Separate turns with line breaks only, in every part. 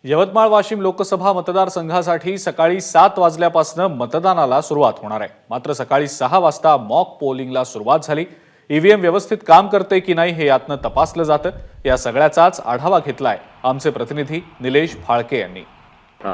यवतमाळ वाशिम लोकसभा मतदारसंघासाठी सकाळी 7 वाजल्यापासून मतदानाला सुरुवात होणार आहे। मात्र सकाळी 6 वाजता मॉक पोलिंगला सुरुवात झाली। ईव्हीएम व्यवस्थित काम करते की नाही हे यातनं तपासलं जातं। या सगळ्याचाच आढावा घेतलाय आमचे प्रतिनिधी निलेश फाळके यांनी।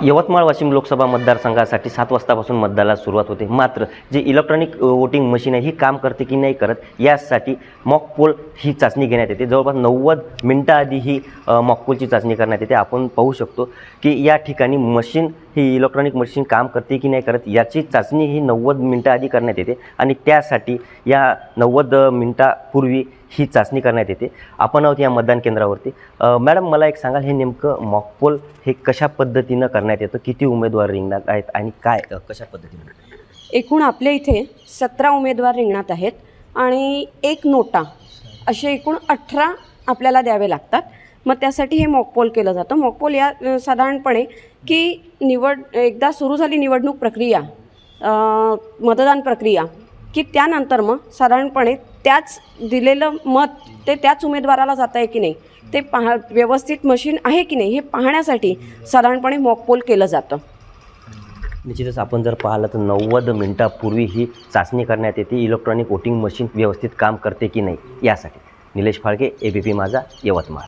यवतमाळ वाशिम लोकसभा मतदारसंघासाठी 7 वाजतापासून मतदानाला सुरुवात होते। मात्र जे इलेक्ट्रॉनिक वोटिंग मशीन आहे ही काम करते की नाही करत यासाठी मॉक पोल ही चाचणी घेण्यात येते। जवळपास 90 मिनिटं आधी ही मॉक पोलची चाचणी करण्यात येते। आपण पाहू शकतो की या ठिकाणी मशीन ही इलेक्ट्रॉनिक मशीन काम करते की नाही करत याची चाचणी ही 90 मिनिटं आधी करण्यात येते आणि त्यासाठी या 90 मिनिटापूर्वी ही चाचणी करण्यात येते। आपण आहोत या मतदान केंद्रावरती। मॅडम, मला एक सांगाल, हे नेमकं मॉक पोल हे कशा पद्धतीनं करण्यात येतं, किती उमेदवार रिंगणात आहेत आणि काय कशा पद्धतीने?
एकूण आपल्या इथे 17 उमेदवार रिंगणात आहेत आणि एक नोटा असे एकूण 18 आपल्याला द्यावे लागतात। मग त्यासाठी हे मॉकपोल केलं जातं। मॉकपोल या साधारणपणे की एकदा सुरू झाली निवडणूक प्रक्रिया, मतदान प्रक्रिया, की त्यानंतर मग साधारणपणे त्याच दिलेलं मत ते त्याच उमेदवाराला जात आहे की नाही ते व्यवस्थित मशीन आहे की नाही हे पाहण्यासाठी साधारणपणे मॉकपोल केलं जातं।
निश्चितच आपण जर पाहिलं तर 90 मिनिटापूर्वी ही चाचणी करण्यात येते, इलेक्ट्रॉनिक वोटिंग मशीन व्यवस्थित काम करते की नाही यासाठी। निलेश फाळके, एबीपी माझा, यवतमाळ।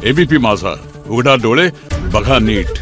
एबीपी माझा, उघडा डोळे बघा नीट।